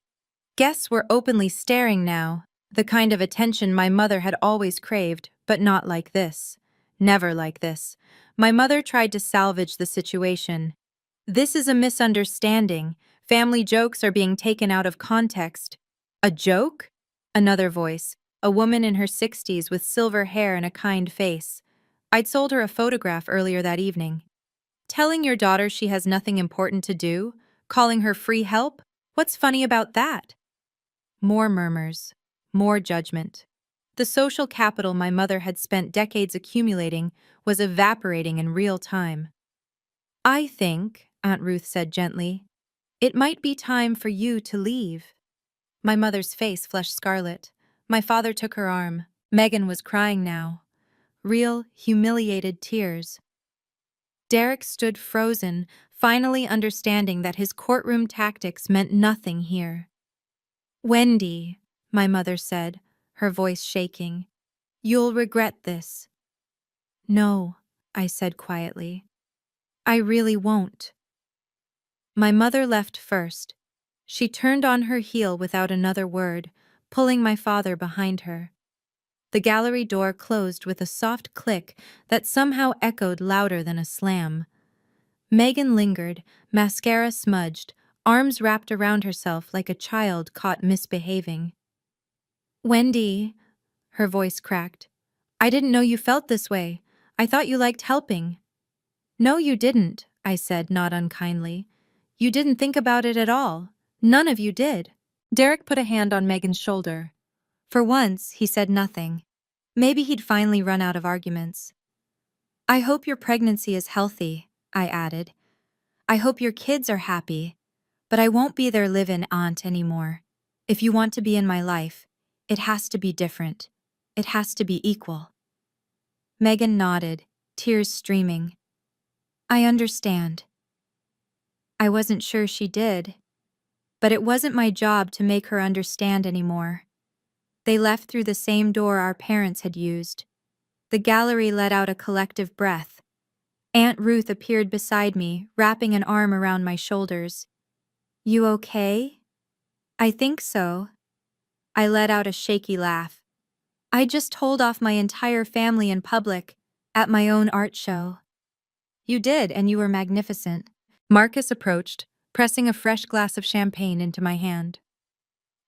Guests were openly staring now, the kind of attention my mother had always craved, but not like this. Never like this. My mother tried to salvage the situation. This is a misunderstanding. Family jokes are being taken out of context. A joke? Another voice, a woman in her 60s with silver hair and a kind face. I'd sold her a photograph earlier that evening. Telling your daughter she has nothing important to do? Calling her free help? What's funny about that? More murmurs. More judgment. The social capital my mother had spent decades accumulating was evaporating in real time. I think, Aunt Ruth said gently, it might be time for you to leave. My mother's face flushed scarlet. My father took her arm. Megan was crying now. Real, humiliated tears. Derek stood frozen, finally understanding that his courtroom tactics meant nothing here. "Wendy," my mother said, her voice shaking, "you'll regret this." "No," I said quietly. "I really won't." My mother left first. She turned on her heel without another word, pulling my father behind her. The gallery door closed with a soft click that somehow echoed louder than a slam. Megan lingered, mascara smudged, arms wrapped around herself like a child caught misbehaving. "Wendy," her voice cracked, "I didn't know you felt this way. I thought you liked helping." "No, you didn't," I said, not unkindly. "You didn't think about it at all. None of you did." Derek put a hand on Megan's shoulder. For once, he said nothing. Maybe he'd finally run out of arguments. "I hope your pregnancy is healthy," I added. "I hope your kids are happy. But I won't be their live-in aunt anymore. If you want to be in my life, it has to be different. It has to be equal." Megan nodded, tears streaming. "I understand." I wasn't sure she did. But it wasn't my job to make her understand anymore. They left through the same door our parents had used. The gallery let out a collective breath. Aunt Ruth appeared beside me, wrapping an arm around my shoulders. "You okay?" "I think so." I let out a shaky laugh. "I just told off my entire family in public, at my own art show." "You did, and you were magnificent." Marcus approached, pressing a fresh glass of champagne into my hand.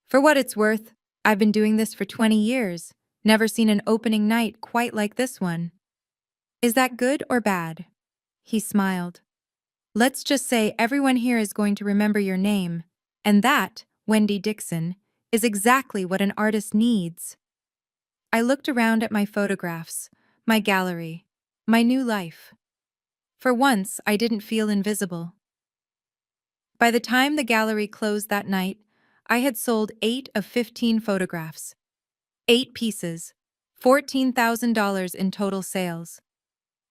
"For what it's worth, I've been doing this for 20 years, never seen an opening night quite like this one." "Is that good or bad?" He smiled. "Let's just say everyone here is going to remember your name, and that, Wendy Dixon, is exactly what an artist needs." I looked around at my photographs, my gallery, my new life. For once, I didn't feel invisible. By the time the gallery closed that night, I had sold 8 of 15 photographs. 8 pieces, $14,000 in total sales.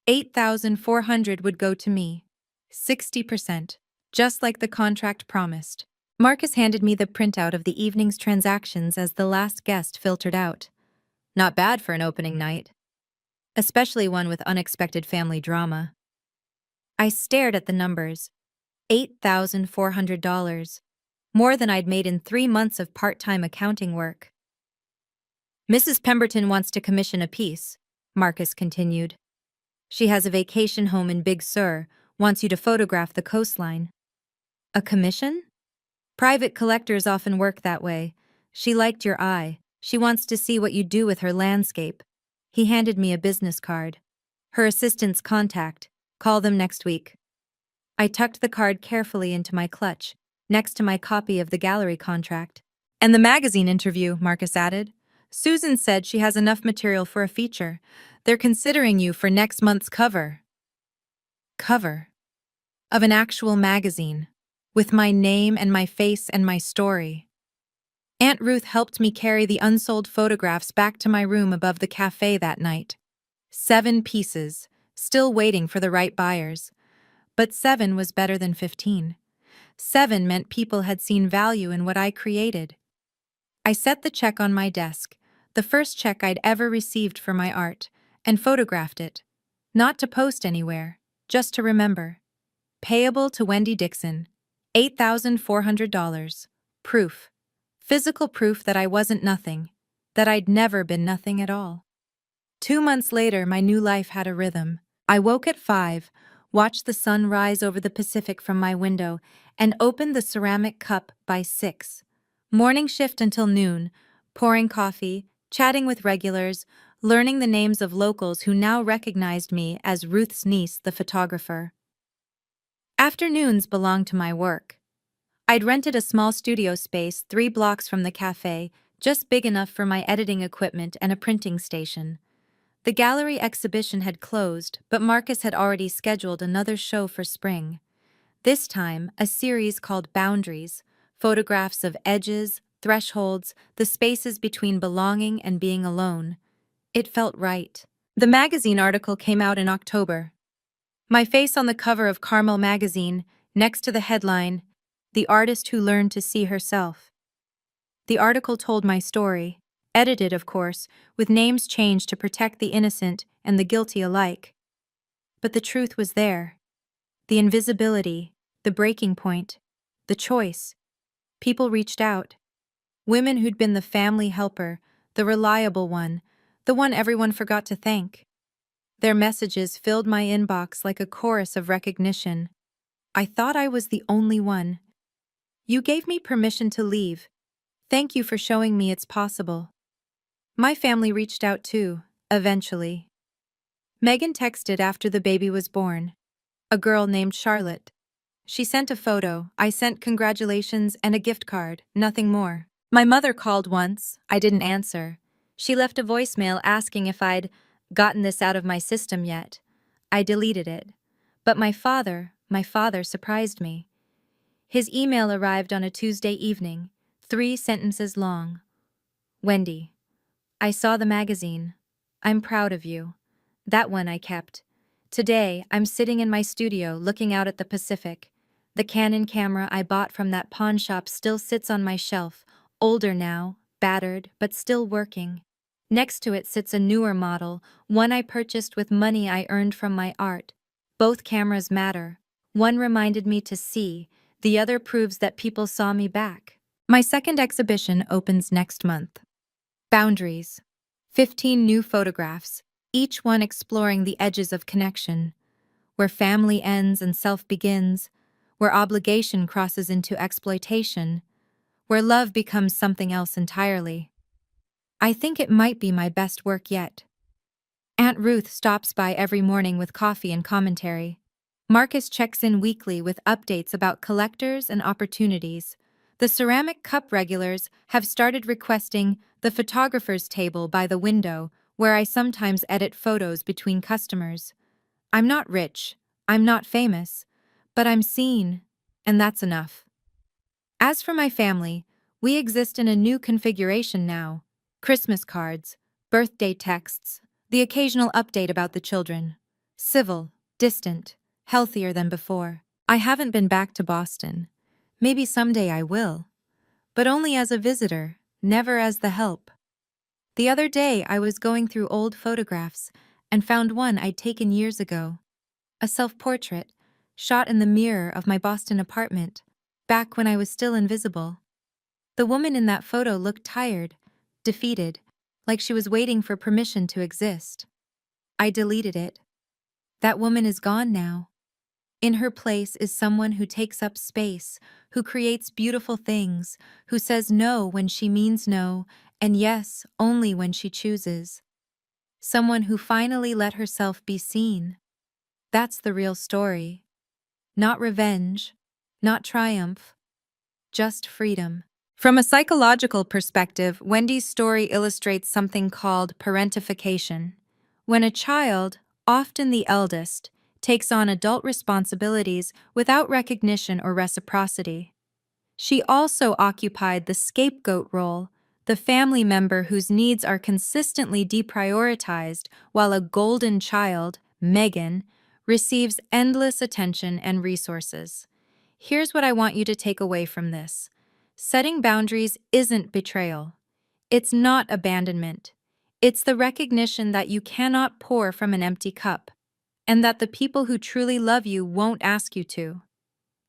8,400 would go to me. 60%, just like the contract promised. Marcus handed me the printout of the evening's transactions as the last guest filtered out. Not bad for an opening night, especially one with unexpected family drama. I stared at the numbers. $8,400. More than I'd made in 3 months of part-time accounting work. "Mrs. Pemberton wants to commission a piece," Marcus continued. "She has a vacation home in Big Sur, wants you to photograph the coastline." "A commission?" "Private collectors often work that way. She liked your eye. She wants to see what you do with her landscape." He handed me a business card. "Her assistant's contact. Call them next week." I tucked the card carefully into my clutch, next to my copy of the gallery contract. "And the magazine interview," Marcus added. "Susan said she has enough material for a feature. They're considering you for next month's cover." Cover? Of an actual magazine, with my name and my face and my story. Aunt Ruth helped me carry the unsold photographs back to my room above the cafe that night. 7 pieces, still waiting for the right buyers. But 7 was better than 15. 7 meant people had seen value in what I created. I set the check on my desk, the first check I'd ever received for my art, and photographed it. Not to post anywhere, just to remember. Payable to Wendy Dixon. $8,400. Proof. Physical proof that I wasn't nothing, that I'd never been nothing at all. 2 months later, my new life had a rhythm. I woke at 5, watched the sun rise over the Pacific from my window, and opened the ceramic cup by 6. Morning shift until noon, pouring coffee, chatting with regulars, learning the names of locals who now recognized me as Ruth's niece, the photographer. Afternoons belonged to my work. I'd rented a small studio space 3 blocks from the cafe, just big enough for my editing equipment and a printing station. The gallery exhibition had closed, but Marcus had already scheduled another show for spring. This time, a series called Boundaries, photographs of edges, thresholds, the spaces between belonging and being alone. It felt right. The magazine article came out in October. My face on the cover of Carmel magazine, next to the headline, "The Artist Who Learned to See Herself." The article told my story, edited, of course, with names changed to protect the innocent and the guilty alike. But the truth was there. The invisibility, the breaking point, the choice. People reached out. Women who'd been the family helper, the reliable one, the one everyone forgot to thank. Their messages filled my inbox like a chorus of recognition. I thought I was the only one. "You gave me permission to leave. Thank you for showing me it's possible." My family reached out too, eventually. Megan texted after the baby was born. A girl named Charlotte. She sent a photo, I sent congratulations and a gift card, nothing more. My mother called once, I didn't answer. She left a voicemail asking if I'd gotten this out of my system yet. I deleted it. But my father surprised me. His email arrived on a Tuesday evening, 3 sentences long. "Wendy, I saw the magazine. I'm proud of you." That one I kept. Today, I'm sitting in my studio looking out at the Pacific. The Canon camera I bought from that pawn shop still sits on my shelf, older now, battered, but still working. Next to it sits a newer model, one I purchased with money I earned from my art. Both cameras matter. One reminded me to see, the other proves that people saw me back. My second exhibition opens next month. Boundaries. 15 new photographs, each one exploring the edges of connection, where family ends and self begins, where obligation crosses into exploitation, where love becomes something else entirely. I think it might be my best work yet. Aunt Ruth stops by every morning with coffee and commentary. Marcus checks in weekly with updates about collectors and opportunities. The ceramic cup regulars have started requesting the photographer's table by the window, where I sometimes edit photos between customers. I'm not rich, I'm not famous, but I'm seen, and that's enough. As for my family, we exist in a new configuration now. Christmas cards, birthday texts, the occasional update about the children. Civil, distant, healthier than before. I haven't been back to Boston. Maybe someday I will. But only as a visitor, never as the help. The other day I was going through old photographs and found one I'd taken years ago. A self-portrait, shot in the mirror of my Boston apartment, back when I was still invisible. The woman in that photo looked tired, defeated, like she was waiting for permission to exist. I deleted it. That woman is gone now. In her place is someone who takes up space, who creates beautiful things, who says no when she means no, and yes only when she chooses. Someone who finally let herself be seen. That's the real story. Not revenge, not triumph, just freedom. From a psychological perspective, Wendy's story illustrates something called parentification. When a child, often the eldest, takes on adult responsibilities without recognition or reciprocity. She also occupied the scapegoat role, the family member whose needs are consistently deprioritized, while a golden child, Megan, receives endless attention and resources. Here's what I want you to take away from this. Setting boundaries isn't betrayal. It's not abandonment. It's the recognition that you cannot pour from an empty cup, and that the people who truly love you won't ask you to.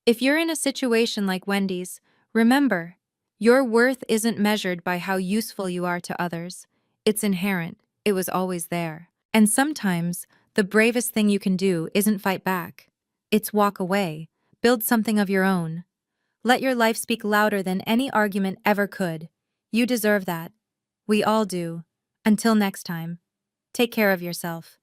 If you're in a situation like Wendy's, remember, your worth isn't measured by how useful you are to others. It's inherent. It was always there. And sometimes, the bravest thing you can do isn't fight back. It's walk away, build something of your own. Let your life speak louder than any argument ever could. You deserve that. We all do. Until next time, take care of yourself.